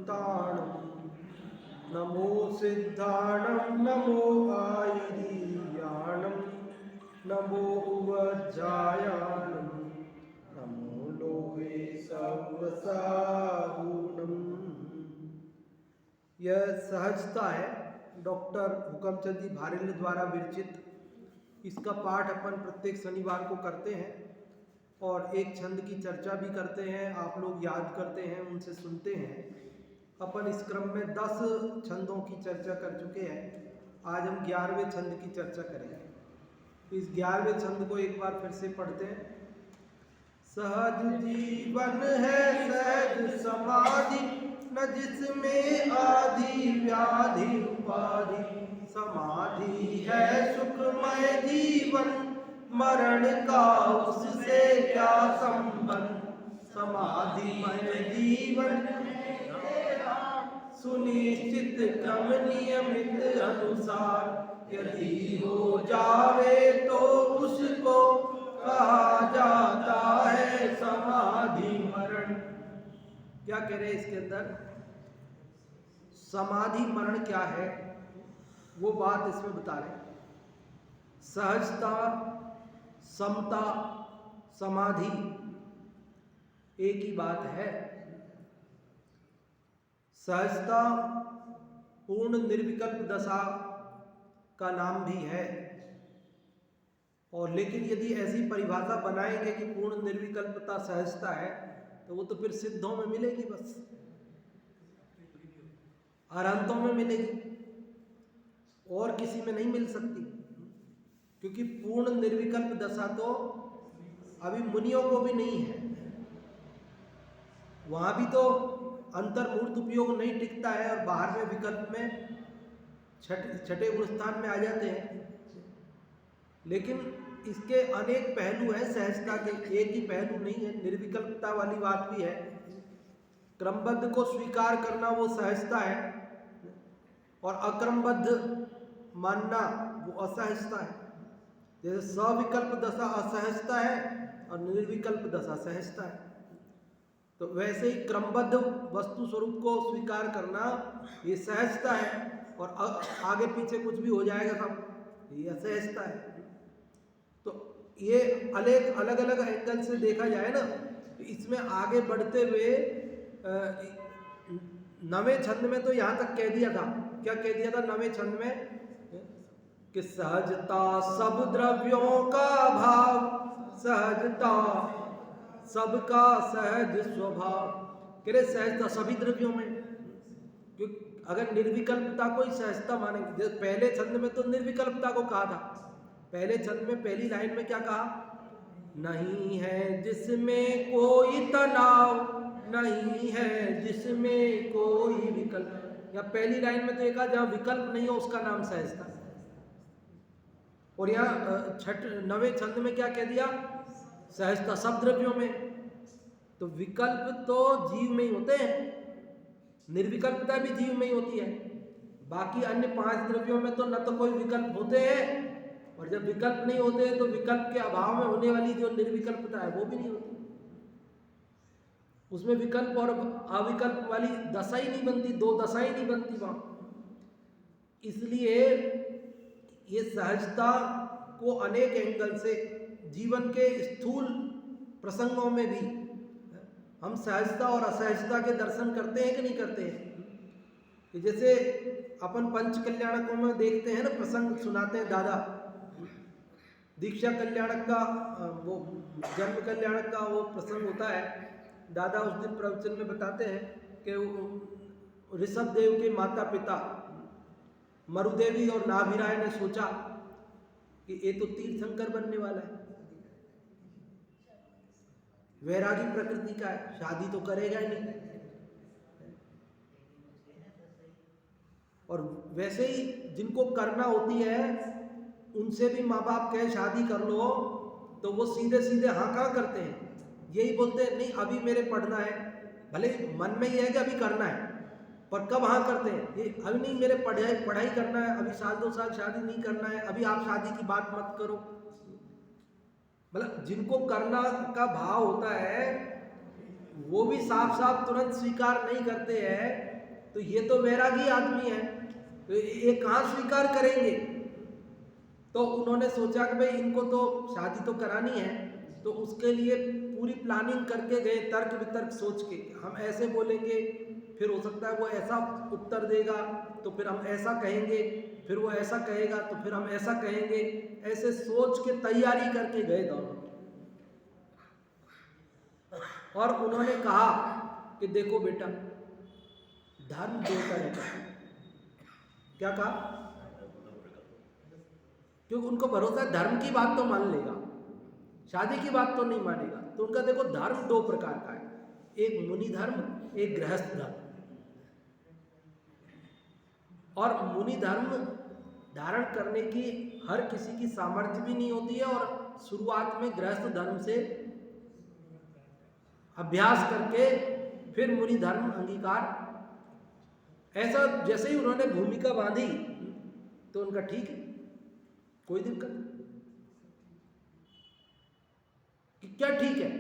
ताणम नमो सिद्धाणम नमो आयर्याणम नमो उवज्जायाणम नमो लोहे सर्वसाहुणम। यह सहजता है, डॉक्टर हुकमचंद जी भारेल द्वारा विरचित। इसका पाठ अपन प्रत्येक शनिवार को करते हैं और एक छंद की चर्चा भी करते हैं। आप लोग याद करते हैं, उनसे सुनते हैं। अपन इस क्रम में 10 छंदों की चर्चा कर चुके हैं। आज हम 11वें छंद की चर्चा करेंगे। इस 11वें छंद को एक बार फिर से पढ़ते हैं। सहज जीवन है सहज समाधि, न जिसमें आदि व्याधि उपाधि। समाधि है सुखमय जीवन, मरण का उससे क्या संबंध। समाधिमय जीवन सुनिश्चित क्रम नियमित अनुसार, यदि हो जावे तो उसको कहा जाता है समाधि मरण। क्या कह रहे हैं इसके अंदर? समाधि मरण क्या है वो बात इसमें बता रहे हैं। सहजता, समता, समाधि एक ही बात है। सहजता पूर्ण निर्विकल्प दशा का नाम भी है, और लेकिन यदि ऐसी परिभाषा बनाएंगे कि पूर्ण निर्विकल्पता सहजता है, तो वो तो फिर सिद्धों में मिलेगी, बस अरहंतों में मिलेगी, और किसी में नहीं मिल सकती। क्योंकि पूर्ण निर्विकल्प दशा तो अभी मुनियों को भी नहीं है। वहां भी तो अंतर्मूर्त उपयोग नहीं टिकता है और बाहर में विकल्प में छठे गुण स्थान में आ जाते हैं। लेकिन इसके अनेक पहलू हैं सहजता के, एक ही पहलू नहीं है। निर्विकल्पता वाली बात भी है। क्रमबद्ध को स्वीकार करना वो सहजता है, और अक्रमबद्ध मानना वो असहजता है। जैसे सविकल्प दशा असहजता है और निर्विकल्प दशा सहजता है, तो वैसे ही क्रमबद्ध वस्तु स्वरूप को स्वीकार करना ये सहजता है, और आगे पीछे कुछ भी हो जाएगा सब ये असहजता है। तो ये अलग अलग एंगल से देखा जाए ना, तो इसमें आगे बढ़ते हुए 9वें छंद में तो यहाँ तक कह दिया था। क्या कह दिया था 9वें छंद में? कि सहजता सब द्रव्यों का भाव, सहजता सबका सहज स्वभाव। कह रहे सहजता सभी द्रव्यों में, क्योंकि अगर निर्विकल्पता को ही सहजता मानेंगे। पहले छंद में तो निर्विकल्पता को कहा था। पहले छंद में पहली लाइन में क्या कहा? नहीं है जिसमें कोई तनाव, नहीं है जिसमें कोई विकल्प। या पहली लाइन में तो एक जहाँ विकल्प नहीं हो उसका नाम सहजता। और यहाँ 9वें छंद में क्या कह दिया? सहजता सब द्रव्यों में। तो विकल्प तो जीव में ही होते हैं, निर्विकल्पता भी जीव में ही होती है। बाकी अन्य 5 द्रव्यों में तो न तो कोई विकल्प होते हैं, और जब विकल्प नहीं होते हैं तो विकल्प के अभाव में होने वाली जो निर्विकल्पता है वो भी नहीं होती। उसमें विकल्प और अविकल्प वाली दशा ही नहीं बनती, 2 दशाएं नहीं बनती वहां। इसलिए ये सहजता को अनेक एंगल से जीवन के स्थूल प्रसंगों में भी हम सहजता और असहजता के दर्शन करते हैं कि नहीं करते हैं? कि जैसे अपन पंच कल्याणकों में देखते हैं ना, प्रसंग सुनाते हैं दादा। दीक्षा कल्याणक का वो जन्म कल्याणक का वो प्रसंग होता है। दादा उस दिन प्रवचन में बताते हैं कि ऋषभ देव के माता पिता मरुदेवी और नाभिराय ने सोचा कि ये तो तीर्थंकर बनने वाला है, वैरागी प्रकृति का है, शादी तो करेगा ही नहीं। और वैसे ही जिनको करना होती है उनसे भी माँ बाप कहे शादी कर लो, तो वो सीधे सीधे हाँ कहाँ करते हैं? यही बोलते हैं नहीं अभी मेरे पढ़ना है। भले मन में ही है कि अभी करना है, पर कब हाँ करते हैं? ये अभी नहीं, मेरे पढ़ाई करना है, अभी 1-2 साल शादी नहीं करना है, अभी आप शादी की बात मत करो। मतलब जिनको करना का भाव होता है वो भी साफ साफ तुरंत स्वीकार नहीं करते हैं, तो ये तो वैरागी आदमी है, तो ये कहाँ स्वीकार करेंगे। तो उन्होंने सोचा कि भाई इनको तो शादी तो करानी है, तो उसके लिए पूरी प्लानिंग करके गए, तर्क वितर्क सोच के, हम ऐसे बोलेंगे फिर हो सकता है वो ऐसा उत्तर देगा, तो फिर हम ऐसा कहेंगे, फिर वो ऐसा कहेगा तो फिर हम ऐसा कहेंगे, ऐसे सोच के तैयारी करके गए दोनों। और उन्होंने कहा कि देखो बेटा, धर्म दो तरह का है। क्या कहा? क्योंकि उनको भरोसा है धर्म की बात तो मान लेगा, शादी की बात तो नहीं मानेगा। तो उनका देखो धर्म दो प्रकार का है, एक मुनि धर्म, एक गृहस्थ धर्म। और मुनि धर्म धारण करने की हर किसी की सामर्थ्य भी नहीं होती है, और शुरुआत में गृहस्थ धर्म से अभ्यास करके फिर मुनि धर्म अंगीकार, ऐसा जैसे ही उन्होंने भूमिका बांधी तो उनका ठीक है, कोई दिक्कत नहीं। कि क्या ठीक है,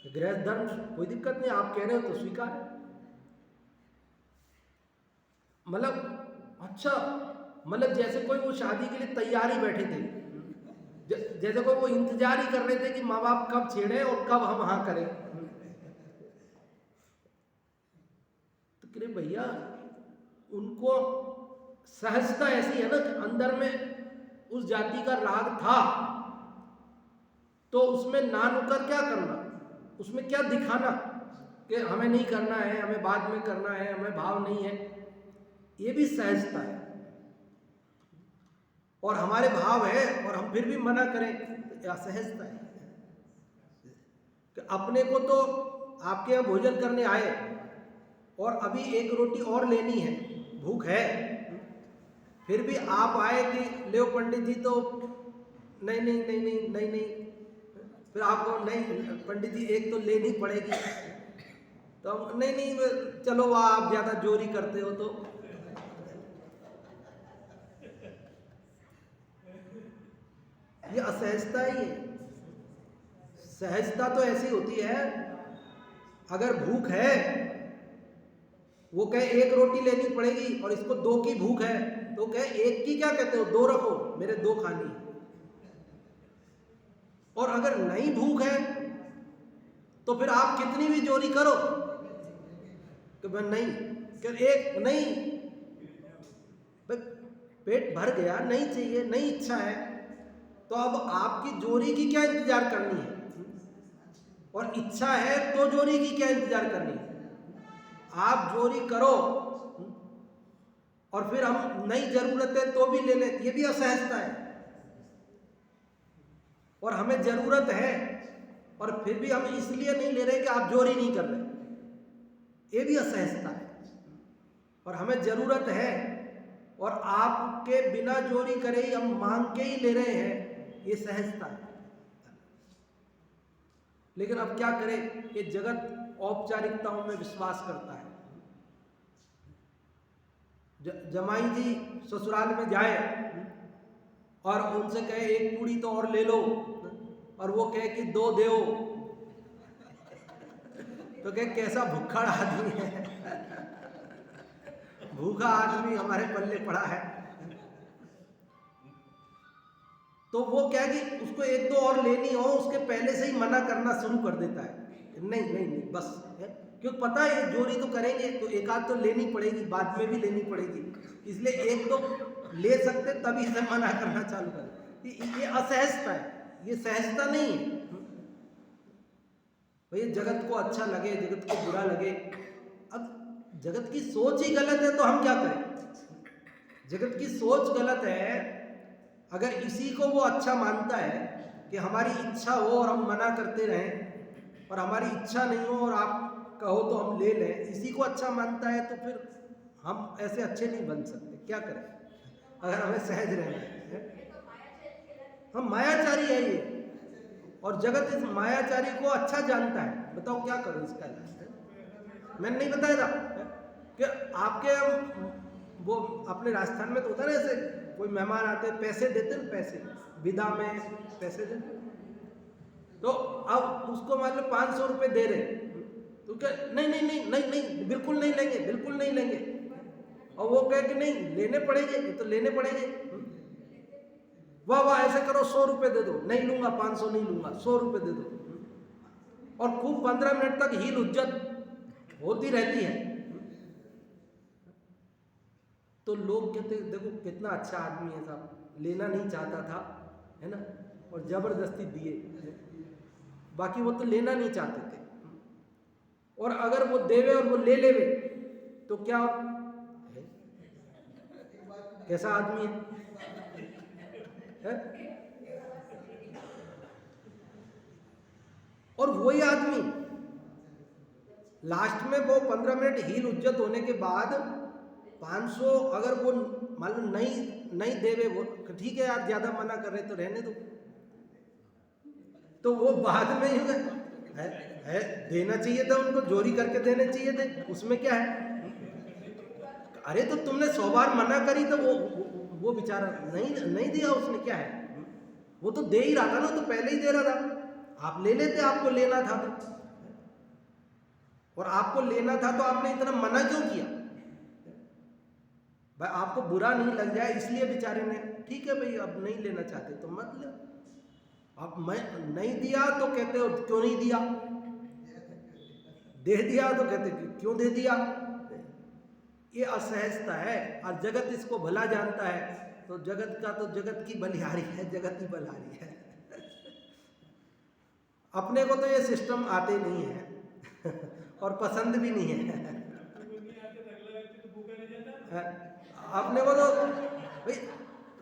गृहस्थ धर्म कोई दिक्कत नहीं, आप कह रहे हो तो स्वीकार है। मतलब अच्छा, मतलब जैसे कोई वो शादी के लिए तैयारी बैठे थे, जैसे कोई वो इंतजार ही कर रहे थे कि माँ बाप कब छेड़े और कब हम हाँ करें। तो कह रहे भैया, उनको सहजता ऐसी है ना कि अंदर में उस जाति का राग था, तो उसमें ना नुकर क्या करना, उसमें क्या दिखाना कि हमें नहीं करना है, हमें बाद में करना है, हमें भाव नहीं है, ये भी सहजता है। और हमारे भाव है और हम फिर भी मना करें तो असहजता है। कि अपने को तो आपके यहाँ भोजन करने आए और अभी एक रोटी और लेनी है, भूख है, फिर भी आप आए कि ले पंडित जी, तो नहीं नहीं नहीं नहीं नहीं नहीं, फिर आपको नहीं पंडित जी एक तो लेनी पड़ेगी, तो हम नहीं नहीं चलो वह आप ज़्यादा जोरी करते हो। तो ये असहजता ही है। सहजता तो ऐसी होती है, अगर भूख है, वो कहे एक रोटी लेनी पड़ेगी और इसको दो की भूख है, तो कहे एक की क्या कहते हो, दो रखो, मेरे दो खानी है। और अगर नहीं भूख है तो फिर आप कितनी भी जोरी करो कि मैं नहीं, कि एक नहीं, पेट भर गया, नहीं चाहिए, नहीं इच्छा है, तो अब आपकी जोरी की क्या इंतजार करनी है, और इच्छा है तो जोरी की क्या इंतजार करनी है। आप जोरी करो और फिर हम नहीं जरूरत है तो भी ले लें, ये भी असहजता है। और हमें जरूरत है और फिर भी हम इसलिए नहीं ले रहे कि आप जोरी नहीं कर रहे, ये भी असहजता है। और हमें जरूरत है और आपके बिना जोरी करे ही हम मांग के ही ले रहे हैं, ये सहजता है। लेकिन अब क्या करें, ये जगत औपचारिकताओं में विश्वास करता है। जमाई जी ससुराल में जाए और उनसे कहे एक पूड़ी तो और ले लो, और वो कहे कि दो दो, तो कहे कैसा भूखा आदमी है, भूखा आदमी हमारे पल्ले पड़ा है। तो वो क्या कि उसको एक दो और लेनी हो, उसके पहले से ही मना करना शुरू कर देता है, नहीं नहीं नहीं बस है, क्योंकि पता है जोरी तो करेंगे तो एक आध तो लेनी पड़ेगी, बाद में भी लेनी पड़ेगी, इसलिए एक तो ले सकते तभी से मना करना चालू कर। ये असहजता है, ये सहजता नहीं है। भाई जगत को अच्छा लगे, जगत को बुरा लगे, अब जगत की सोच ही गलत है तो हम क्या करें। जगत की सोच गलत है, अगर इसी को वो अच्छा मानता है कि हमारी इच्छा हो और हम मना करते रहें, और हमारी इच्छा नहीं हो और आप कहो तो हम ले लें, इसी को अच्छा मानता है, तो फिर हम ऐसे अच्छे नहीं बन सकते। क्या करें अगर हमें सहज रहना है। हम मायाचारी है ये, और जगत इस मायाचारी को अच्छा जानता है। बताओ क्या करूं इसका इलाज। मैंने नहीं बताया था कि आपके वो अपने राजस्थान में तो होता है ना, ऐसे कोई मेहमान आते पैसे देते ना, पैसे विदा में पैसे देते, तो अब उसको मान लो 500 रुपये दे रहे, तो क्या, नहीं नहीं नहीं नहीं नहीं बिल्कुल नहीं लेंगे, बिल्कुल नहीं लेंगे। और वो कहे कि नहीं लेने पड़ेंगे, तो लेने पड़ेंगे। वाह वाह ऐसे करो 100 रुपए दे दो, नहीं लूंगा 500 नहीं लूंगा, 100 रुपए दे दो। और खूब 15 मिनट तक हील उज्जत होती रहती है। तो लोग कहते देखो कितना अच्छा आदमी है साहब, लेना नहीं चाहता था, है ना, और जबरदस्ती दिए। बाकी वो तो लेना नहीं चाहते थे, और अगर वो देवे और वो ले लेवे तो क्या है? कैसा आदमी है? और वही आदमी लास्ट में वो 15 मिनट हील उज्जत होने के बाद 500 अगर वो मान लो नहीं देवे, वो ठीक है यार ज्यादा मना कर रहे तो रहने दो, तो वो बाद में है देना चाहिए था उनको, जोरी करके देने चाहिए थे, उसमें क्या है? अरे तो तुमने 100 बार मना करी तो वो बेचारा नहीं दिया उसने, क्या है? वो तो दे ही रहा था ना, तो पहले ही दे रहा था, आप ले लेते, आपको लेना था तो, और आपको लेना था तो आपने इतना मना क्यों किया? भाई आपको बुरा नहीं लग जाए इसलिए बेचारे ने, ठीक है भाई अब नहीं लेना चाहते तो मत लो। अब मैं नहीं दिया तो कहते हो क्यों नहीं दिया, दे दिया तो कहते क्यों दे दिया। ये असहजता है, और जगत इसको भला जानता है, तो जगत का तो जगत की बलिहारी है, जगत ही बलिहारी है। अपने को तो ये सिस्टम आते नहीं है और पसंद भी नहीं है। अपने को तो भाई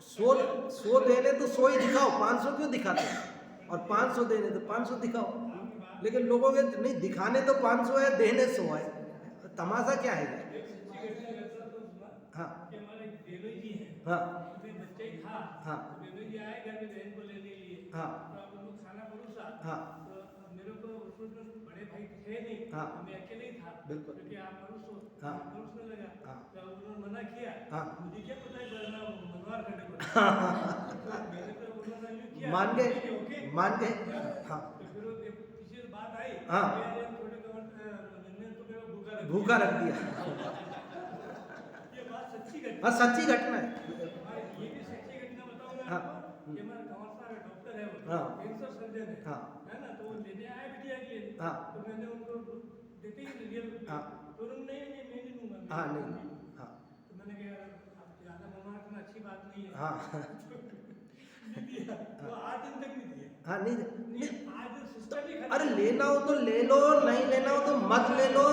100 देने तो 100 ही दिखाओ, 500 क्यों दिखाते? और 500 देने तो 500 दिखाओ, लेकिन लोगों के नहीं दिखाने तो 500 है, देने 100 है, तमाशा क्या है? हाँ हाँ हाँ हाँ हाँ मेरे को बड़े भाई थे नहीं, हाँ मैं अकेले ही था, बिल्कुल, क्योंकि आप मनुष्य हो, हाँ मनुष्य लगा, हाँ तो उन्होंने मना किया, हाँ मुझे क्या पता है बरना मनवार करने को, मैंने तो उन्होंने यूँ किया, मान गए, ओके मान गए, हाँ तो फिर वो किसी बात आई, हाँ थोड़े ने तो मेरा भूखा रख दिया। ये बात सच्ची घटना, हाँ सच्ची घटना है। ये भी सच्ची घटना बताऊंगा हाँ आपको, कि हमारा कंवर साहब डॉक्टर है, वो हाँ कैंसर सर्जन है, हाँ है ना, तो वो लेने आए बिटिया के लिए, हाँ तो मैंने उनको देते ही रियल, हाँ तो उन्होंने नहीं मैं नहीं लूंगा, हाँ नहीं हाँ तो मैंने कहा अब ज़्यादा मना करना अच्छी बात नहीं है, हाँ नहीं दिया, तो आज दिन तक नहीं दिया, हाँ नहीं आज सिस्टम ही अरे लेना हो तो ले लो, नहीं लेना हो तो मत ले लो,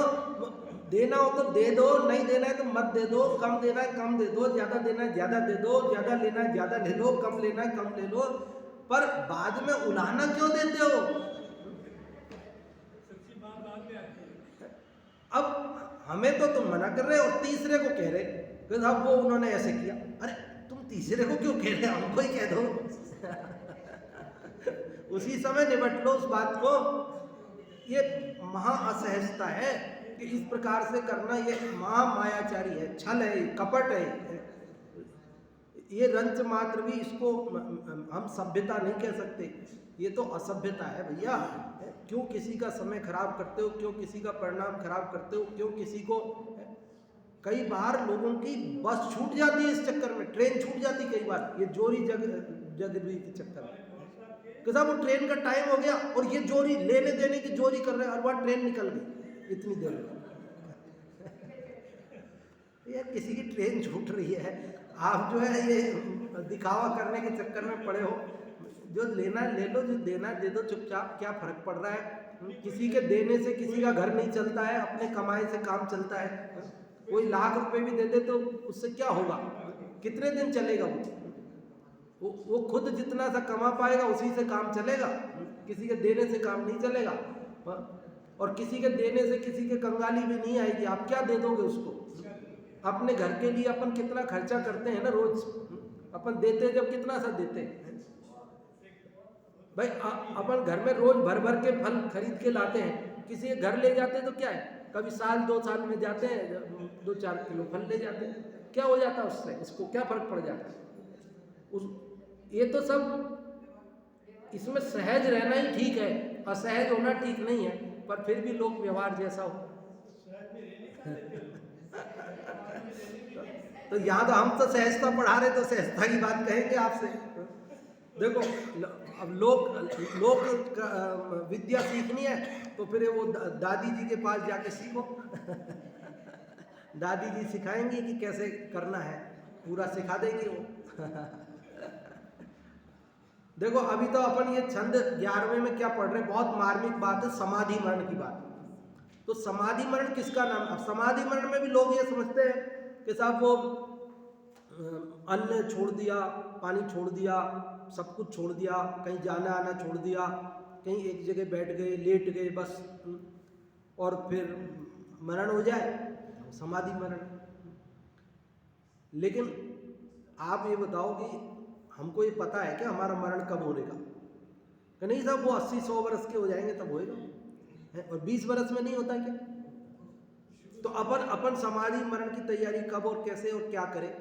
देना हो तो दे दो, नहीं देना है तो मत दे दो, कम देना है कम दे दो, ज्यादा देना है ज्यादा दे दो, ज्यादा लेना है ज्यादा ले लो, कम लेना है कम ले लो, पर बाद में उलाहना क्यों देते हो? सच्ची बात बाद में आती है। अब हमें तो तुम मना कर रहे हो और तीसरे को कह रहे कि साहब वो उन्होंने ऐसे किया, अरे तुम तीसरे को क्यों कह रहे, हमको ही कह दो। उसी समय निपट लो उस बात को। ये महा असहजता है कि इस प्रकार से करना, ये महा मायाचारी है, छल है, कपट है, ये रंच मात्र भी इसको हम सभ्यता नहीं कह सकते, ये तो असभ्यता है भैया। क्यों किसी का समय खराब करते हो, क्यों किसी का परिणाम खराब करते हो, क्यों किसी को, कई बार लोगों की बस छूट जाती है इस चक्कर में, ट्रेन छूट जाती कई बार, ये जोरी जगदवी के चक्कर में, कि साहब वो ट्रेन का टाइम हो गया और ये जोरी लेने देने की जोरी कर रहे हैं और वह ट्रेन निकल गई इतनी देर में। ये किसी की ट्रेन छूट रही है, आप जो है ये दिखावा करने के चक्कर में पड़े हो। जो लेना ले लो, जो देना दे दो चुपचाप, क्या फर्क पड़ रहा है? किसी के देने से किसी का घर नहीं चलता है, अपने कमाई से काम चलता है। कोई लाख रुपए भी दे दे तो उससे क्या होगा, कितने दिन चलेगा वो खुद जितना सा कमा पाएगा उसी से काम चलेगा, किसी के देने से काम नहीं चलेगा। और किसी के देने से किसी के कंगाली भी नहीं आएगी, आप क्या दे दोगे उसको? अपने घर के लिए अपन कितना खर्चा करते हैं ना रोज, अपन देते जब कितना सा देते हैं भाई। अपन घर में रोज भर भर के फल खरीद के लाते हैं, किसी के घर ले जाते हैं तो क्या है, कभी साल 2 साल में जाते हैं 2-4 किलो फल ले जाते हैं, क्या हो जाता है उससे, उसको क्या फर्क पड़ जाता है? ये तो सब इसमें सहज रहना ही ठीक है, असहज होना ठीक नहीं है। पर फिर भी लोक व्यवहार जैसा हो। सहज में रहने का देते हो। समाज में रहने की नहीं। तो यहाँ तो हम तो सहजता पढ़ा रहे, तो सहजता की बात कहेंगे आपसे। देखो अब लोक विद्या सीखनी है तो फिर वो दादी जी के पास जाके सीखो। दादी जी सिखाएंगी कि कैसे करना है, पूरा सिखा देगी वो। देखो अभी तो अपन ये छंद 11वें में क्या पढ़ रहे हैं, बहुत मार्मिक बात है, समाधि मरण की बात। तो समाधि मरण किसका नाम? अब समाधि मरण में भी लोग ये समझते हैं कि साहब वो अन्न छोड़ दिया, पानी छोड़ दिया, सब कुछ छोड़ दिया, कहीं जाना आना छोड़ दिया, कहीं एक जगह बैठ गए, लेट गए बस, और फिर मरण हो जाए, समाधि मरण। लेकिन आप ये बताओ कि हमको ये पता है कि हमारा मरण कब होने का? कि नहीं साहब वो 80-100 वर्ष के हो जाएंगे तब होएगा, और 20 वर्ष में नहीं होता क्या? तो अपन समाधि मरण की तैयारी कब और कैसे और क्या करें?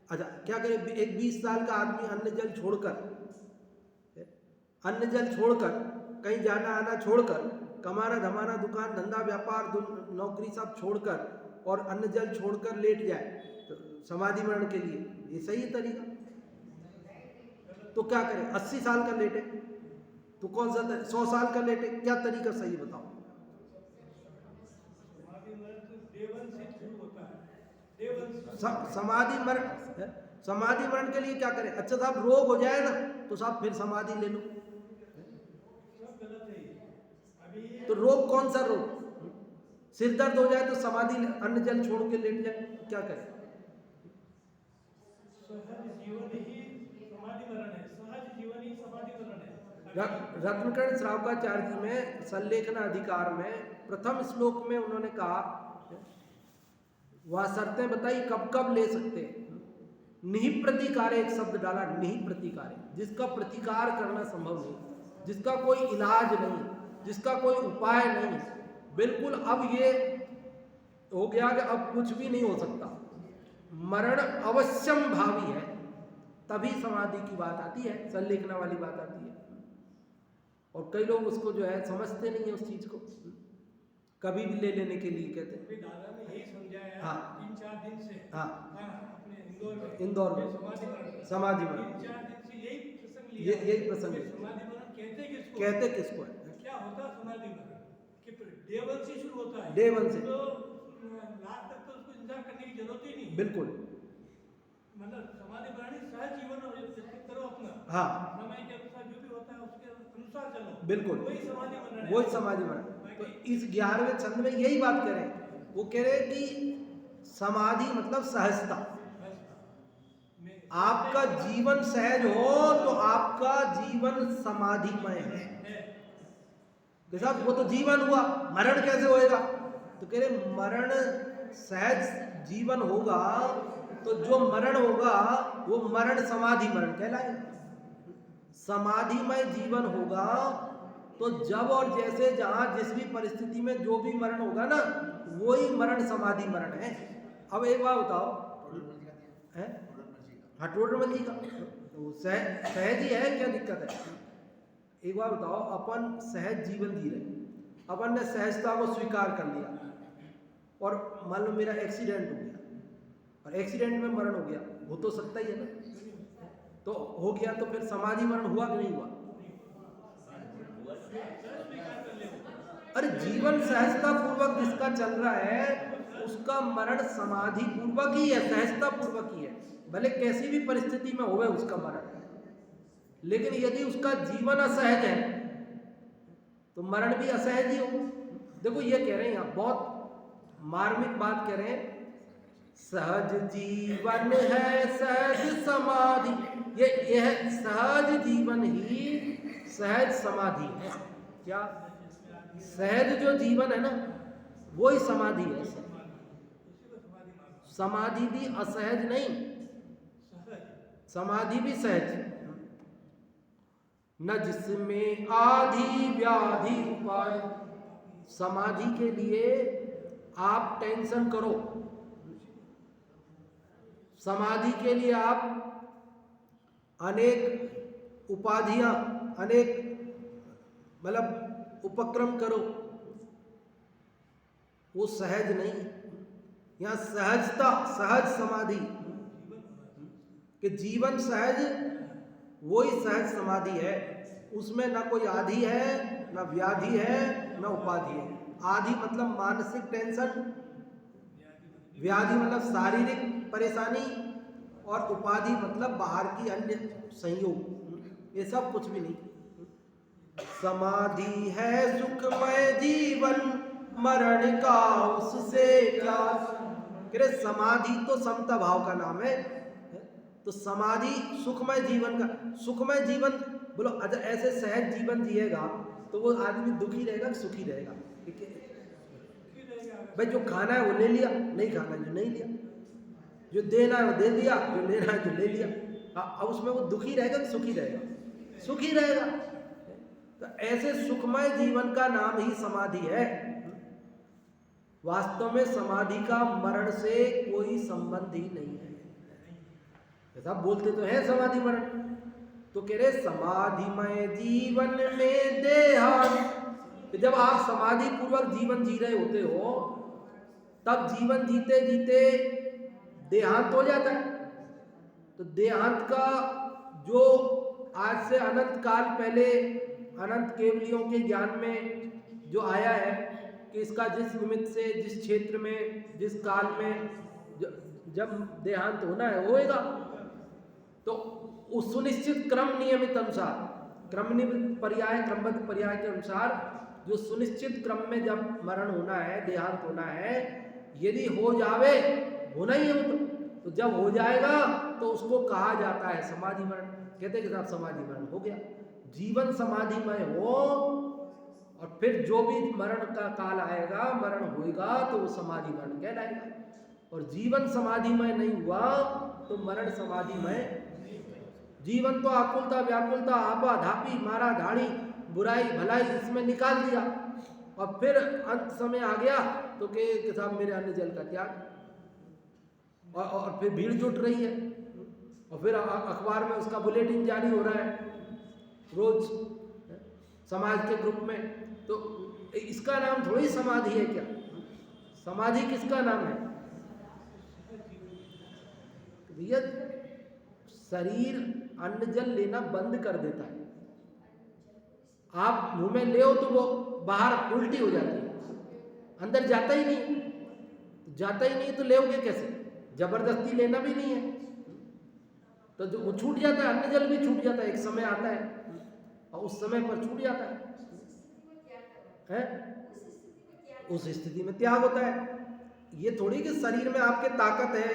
अच्छा क्या करें? एक 20 साल का आदमी अन्न जल छोड़कर, कहीं जाना आना छोड़कर, कमाना धमाना, दुकान धंधा व्यापार नौकरी सब छोड़कर और अन्न जल छोड़कर लेट जाए तो समाधि मरण के लिए, ये सही है तरीका? तो क्या करें? 80 साल का लेटे तो कौन सा? 100 साल का लेटे, क्या तरीका सही बताओ? समाधि मरण तो देवन से शुरू होता है। देवन से समाधि मरण के लिए क्या करें? अच्छा साहब रोग हो जाए ना तो साहब फिर समाधि ले लो। सब गलत है ये। अभी तो रोग कौन सा रोग? सिर दर्द हो जाए तो समाधि, अन्न जल छोड़ के लेट जाए, क्या करें? सहज जीवन ही समाधि मरण है। सहज जीवन ही समाधि मरण है। रत्नकर्ण श्रावकाचार्य जी में संलेखन अधिकार में प्रथम श्लोक में उन्होंने कहा, वह शर्तें बताई कब कब ले सकते हैं। निहि प्रतिकार, एक शब्द डाला, निहि प्रतिकार, जिसका प्रतिकार करना संभव नहीं, जिसका कोई इलाज नहीं, जिसका कोई उपाय नहीं, बिल्कुल अब ये हो गया कि अब कुछ भी नहीं हो सकता, मरण अवश्यम भावी है, तभी समाधि की बात आती है, संलेखना वाली बात आती है। और कई लोग उसको जो है समझते नहीं है उस चीज को, कभी भी ले लेने के लिए कहते हैं। अभी दादा ने यही समझाया हाँ। 3-4 दिन से। हाँ। अपने इंदौर इंदौर में समाधि मरण। समाधि मरण। 3-4 दिन से यही प्रसंग लिया। यही प्रसंग कि लिया। समाधि मरण कहते किसको है? क्या होता है समाधि मरण? कि डे 1 से शुरू होता है। डे 1 से। तो लास्ट तक तो उसको इंतजार करने की जरूरत ही नहीं। बिल्कुल। मतलब समाधि मरण ही सहज जीवन व्यतीत करो अपना। हाँ। समय के अनुसार जो भी होता है उसके अनुसार चलो। बिल्कुल। वही समाधि मरण है। वही समाधि मरण। तो इस 11वें छंद में यही बात कह रहे हैं, वो कह रहे हैं कि समाधि मतलब सहजता। आपका जीवन सहज हो तो आपका जीवन समाधिमय है। साहब वो तो जीवन हुआ, मरण कैसे होएगा? तो कह रहे मरण सहज जीवन होगा तो जो मरण होगा वो मरण समाधि मरण कहलाएगा। समाधिमय जीवन होगा तो जब और जैसे जहां जिस भी परिस्थिति में जो भी मरण होगा ना, वही मरण समाधि मरण है। अब एक बात बताओ, है टोटल जी का तो सहज ही है, क्या दिक्कत है? एक बार बताओ, अपन सहज जीवन जी रहे, अपन ने सहजता को स्वीकार कर लिया और मान लो मेरा एक्सीडेंट हो गया और एक्सीडेंट में मरण हो गया, हो तो सकता ही है ना? तो हो गया तो फिर समाधि मरण हुआ कि नहीं हुआ? अरे जीवन सहजता पूर्वक जिसका चल रहा है उसका मरण समाधि पूर्वक ही है, सहजता पूर्वक ही है, भले कैसी भी परिस्थिति में होवे उसका मरण। लेकिन यदि उसका जीवन असहज है तो मरण भी असहज ही हो। देखो ये कह रहे हैं यहाँ, बहुत मार्मिक बात कह रहे हैं, सहज जीवन है सहज समाधि, ये है सहज जीवन ही सहज समाधि है। क्या सहज जो जीवन है ना वो ही समाधि है। समाधि भी असहज नहीं, समाधि भी सहज, न जिसमें आधी व्याधि उपाय। समाधि के लिए आप टेंशन करो, समाधि के लिए आप अनेक उपाधियां, अनेक मतलब उपक्रम करो, वो सहज नहीं, यहाँ सहजता, सहज समाधि, कि जीवन सहज, वही सहज समाधि है। उसमें ना कोई आदि है, ना व्याधि है, ना उपाधि है। आदि मतलब मानसिक टेंशन, व्याधि मतलब शारीरिक परेशानी, और उपाधि मतलब बाहर की अन्य संयोग, ये सब कुछ भी नहीं। समाधि है सुखमय जीवन, मरण का उससे क्या। करे समाधि तो समता भाव का नाम है। तो समाधि सुखमय जीवन का, सुखमय जीवन बोलो, अच्छा ऐसे सहज जीवन जिएगा तो वो आदमी दुखी रहेगा कि सुखी रहेगा? भाई जो खाना है वो ले लिया, नहीं खाना है जो नहीं लिया, जो देना है वो दे दिया, जो लेना है जो ले लिया। अब उसमें वो दुखी रहेगा कि सुखी रहेगा? सुखी रहेगा। तो ऐसे सुखमय जीवन का नाम ही समाधि है। वास्तव में समाधि का मरण से कोई संबंध ही नहीं है। ऐसा बोलते तो है समाधि मरण, तो कह रहे समाधिमय जीवन में देहांत। जब आप समाधि पूर्वक जीवन जी रहे होते हो, तब जीवन जीते जीते देहांत हो जाता है। तो देहांत का जो आज से अनंत काल पहले अनंत केवलियों के ज्ञान में जो आया है कि इसका जिस निमित्त से, जिस क्षेत्र में, जिस काल में जब देहांत होना है होएगा, तो उस सुनिश्चित क्रम नियमित अनुसार, क्रमनियमित पर्याय, क्रमबद्ध पर्याय के अनुसार जो सुनिश्चित क्रम में जब मरण होना है, देहांत होना है, यदि हो जावे, होना ही है तो जब हो जाएगा तो उसको कहा जाता है समाधि मरण। कहते कि साहब समाधि मरण हो गया, जीवन समाधिमय हो, और फिर जो भी मरण का काल आएगा, मरण होएगा, तो वो समाधि मरण कहलाएगा। और जीवन समाधिमय नहीं हुआ तो मरण समाधिमय। जीवन तो आकुलता, व्याकुलता, आपा धापी, मारा धाड़ी, बुराई भलाई, इसमें निकाल दिया, और फिर अंत समय आ गया तो कि साहब मेरे अन्न जल का त्याग, और फिर भीड़ जुट रही है, और फिर अखबार में उसका बुलेटिन जारी हो रहा है रोज समाज के ग्रुप में। तो इसका नाम थोड़ी समाधि है क्या? समाधि किसका नाम है भैया? शरीर अन्न जल लेना बंद कर देता है। आप मुंह में ले तो वो बाहर उल्टी हो जाती है, अंदर जाता ही नहीं। जाता ही नहीं तो लेओगे कैसे? जबरदस्ती लेना भी नहीं है, तो जो वो छूट जाता है, अन्न जल भी छूट जाता है। एक समय आता है और उस समय पर छूट जाता है, उस स्थिति में त्याग होता है। ये थोड़ी कि शरीर में आपके ताकत है,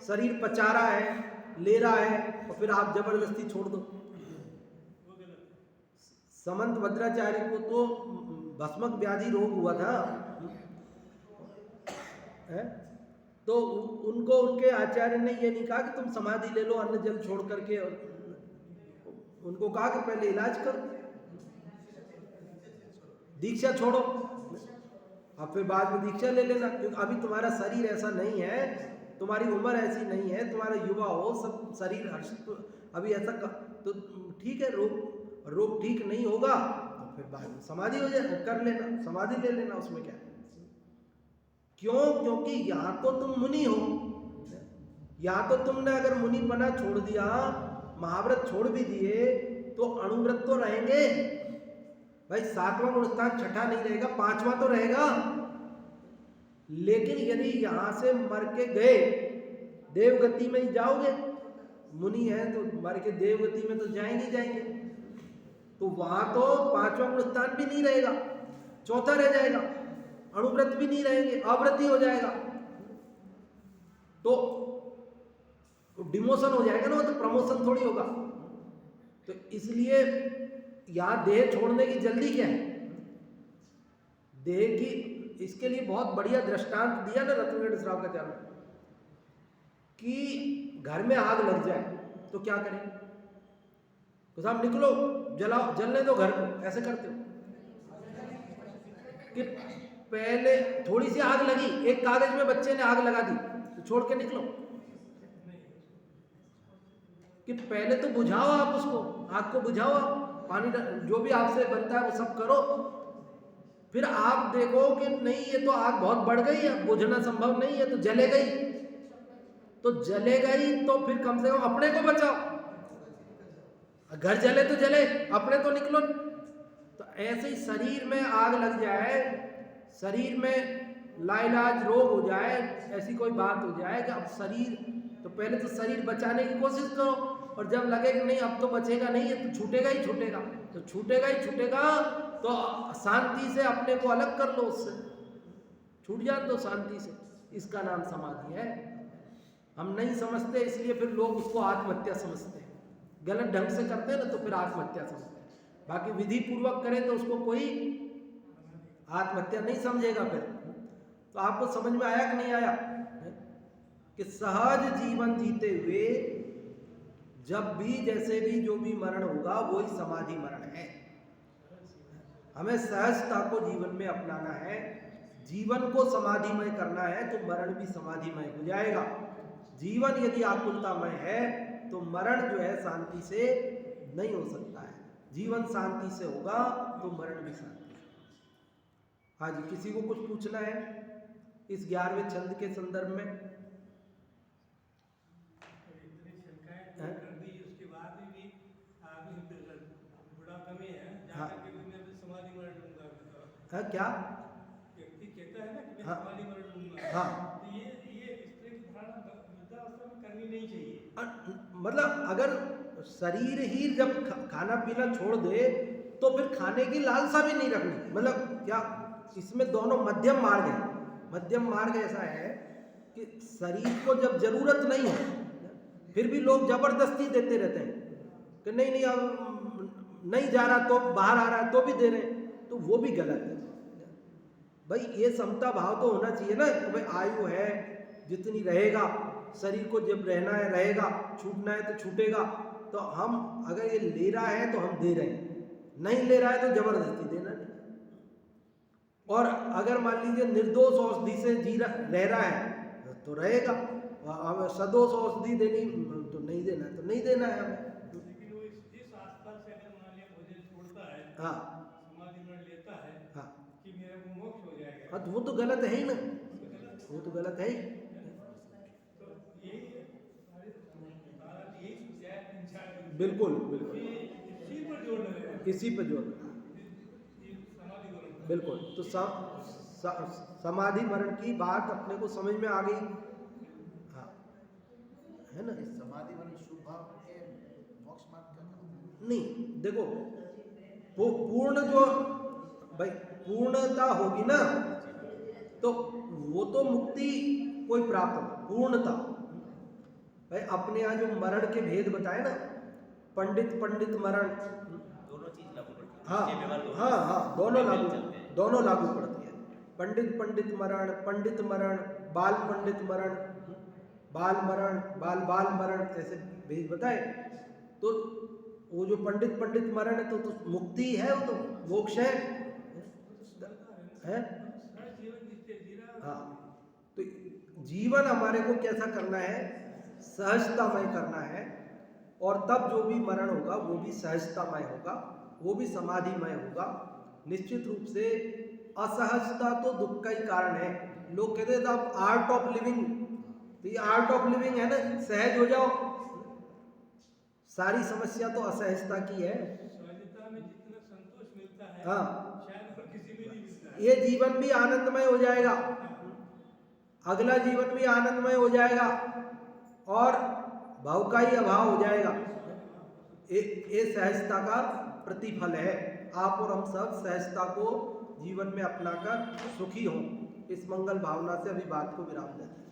शरीर पचा रहा है, ले रहा है, और फिर आप जबरदस्ती छोड़ दो। समंत भद्राचार्य को तो भस्मक व्याधि रोग हुआ था, है? तो उनको उनके आचार्य ने ये नहीं कहा कि तुम समाधि ले लो अन्न जल छोड़ करके, और उनको कहा कि पहले इलाज करो, दीक्षा छोड़ो, और फिर बाद में दीक्षा ले लेना, क्योंकि अभी तुम्हारा शरीर ऐसा नहीं है, तुम्हारी उम्र ऐसी नहीं है, तुम्हारा युवा हो, सब शरीर अभी ऐसा तो ठीक है, रोग ठीक नहीं होगा तो फिर बाद में समाधि हो जाए, कर लेना, समाधि ले लेना, उसमें क्या है? क्यों? क्योंकि यहाँ तो तुम मुनि हो, यहाँ तो तुमने अगर मुनिपना छोड़ दिया, महाव्रत छोड़ भी दिए, तो अणुव्रत तो रहेंगे भाई। 7वां गुण स्थान छठा नहीं रहेगा, 5वां तो रहेगा। लेकिन यदि यहाँ से मर के गए, देवगति में ही जाओगे, मुनि है तो मर के देवगति में तो जाएंगे जाएंगे, तो वहां तो 5वां गुण स्थान भी नहीं रहेगा, चौथा रह जाएगा, अणुव्रत भी नहीं रहेंगे, अव्रत ही हो जाएगा, तो डिमोशन हो जाएगा ना, वो तो प्रमोशन थोड़ी होगा। तो इसलिए यहां देह छोड़ने की जल्दी क्या है? देह की, इसके लिए बहुत बढ़िया दृष्टांत दिया ना रत्नगढ़ श्राव का चालू, कि घर में आग लग जाए तो क्या करें? तो साहब निकलो, जलाओ, जलने दो घर को, ऐसे करते हो कि पहले थोड़ी सी आग लगी, एक कागज में बच्चे ने आग लगा दी, तो छोड़ के निकलो, कि पहले तो बुझाओ आप उसको, आग को बुझाओ आप, पानी जो भी आपसे बनता है वो सब करो, फिर आप देखो कि नहीं ये तो आग बहुत बढ़ गई है, बुझना संभव नहीं है, तो जले गई, तो जले गई तो फिर कम से कम अपने को बचाओ। घर जले तो जले, अपने तो निकलो। तो ऐसे ही शरीर में आग लग जाए, शरीर में लाइलाज रोग हो जाए, ऐसी कोई बात हो जाए कि अब शरीर, तो पहले तो शरीर बचाने की कोशिश करो, और जब लगे कि नहीं अब तो बचेगा नहीं, ये तो छूटेगा ही छूटेगा, तो छूटेगा ही छूटेगा, तो शांति से अपने को अलग कर लो, उससे छूट जाए तो शांति से। इसका नाम समाधि है। हम नहीं समझते, इसलिए फिर लोग उसको आत्महत्या समझते हैं, गलत ढंग से करते हैं ना, तो फिर आत्महत्या समझते हैं। बाकी विधि पूर्वक करें तो उसको कोई आत्महत्या नहीं समझेगा। फिर तो आपको समझ में आया कि नहीं आया कि सहज जीवन जीते हुए जब भी जैसे भी जो भी मरण होगा वही समाधि मरण है। हमें सहजता को जीवन में अपनाना है, जीवन को समाधिमय करना है, तो मरण भी समाधिमय हो जाएगा। जीवन यदि आकुलतामय है तो मरण जो है शांति से नहीं हो सकता है। जीवन शांति से होगा तो मरण भी शांति से। हाँ जी, किसी को कुछ पूछना है इस 11वें छंद के संदर्भ में? उसके बाद भी आदमी बुढ़ापे में है, जाकर के मैं समाधि मरण लूंगा। हाँ, क्या व्यक्ति कहता है ना कि मैं समाधि मरण लूंगा। हाँ, तो ये इस तरह की धारणा वृद्धावस्था में करनी नहीं चाहिए। मतलब अगर शरीर ही जब खाना पीना छोड़ दे तो फिर खाने की लालसा भी नहीं रखनी। मतलब क्या इसमें दोनों मध्यम मार्ग है। मध्यम मार्ग ऐसा है कि शरीर को जब जरूरत नहीं है फिर भी लोग जबरदस्ती देते रहते हैं कि नहीं नहीं अब नहीं जा रहा तो बाहर आ रहा है तो भी दे रहे हैं, तो वो भी गलत है। भाई ये समता भाव तो होना चाहिए ना कि भाई आयु है जितनी रहेगा, शरीर को जब रहना है रहेगा, छूटना है तो छूटेगा। तो हम अगर ये ले रहा है तो हम दे रहे हैं, नहीं ले रहा है तो जबरदस्ती देना नहीं। और अगर मान लीजिए निर्दोष औषधि से रह रहा है तो रहेगा, हमें सदोष औषधि देनी तो नहीं देना है, तो नहीं देना है हमें। लेकिन वो इस आस्था से अगर मान लिया भोजन छोड़ता है, हाँ, समाधि मरण लेता है, हाँ, कि मेरा को मोक्ष हो जाएगा, हाँ, तो वो तो गलत है ही ना, वो तो गलत है ही। तो यही बिल्कुल बिल्कुल इसी पर जोड़ रहे हैं, इसी पे जोड़ रहे हैं। समाधि मरण। बिल्कुल, तो समाधि मरण की बात अपने को समझ में आ गई। हाँ, है ना? समाधि मरण शुभ भाव के मोक्ष मार्ग का नहीं, देखो वो पूर्ण जो भाई पूर्णता होगी ना तो वो तो मुक्ति कोई प्राप्त हो, पूर्णता। भाई अपने यहाँ जो मरण के भेद बताए ना, पंडित मरण, दोनों चीज लागू पड़ती है। हाँ हाँ हाँ, दोनों लागू पड़ती है। पंडित मरण, पंडित मरण, बाल पंडित मरण, बाल मरण, बाल मरण, ऐसे भेद बताए। तो वो जो पंडित मरण है तो मुक्ति है, वो तो मोक्ष है। हाँ, तो जीवन हमारे को कैसा करना है? सहजतामय करना है, और तब जो भी मरण होगा वो भी सहजतामय होगा, वो भी समाधिमय होगा। निश्चित रूप से असहजता तो दुख का ही कारण है। लोग कहते हैं अब आर्ट ऑफ लिविंग, तो ये आर्ट ऑफ लिविंग है ना, सहज हो जाओ। सारी समस्या तो असहजता की है। सहजता में जितना संतोष मिलता है, हाँ, शायद और किसी में नहीं मिलता है। ये जीवन भी आनंदमय हो जाएगा, अगला जीवन भी आनंदमय हो जाएगा, और भाव का ही अभाव हो जाएगा। ये सहजता का प्रतिफल है। आप और हम सब सहजता को जीवन में अपनाकर सुखी हों, इस मंगल भावना से अभी बात को विराम देते हैं।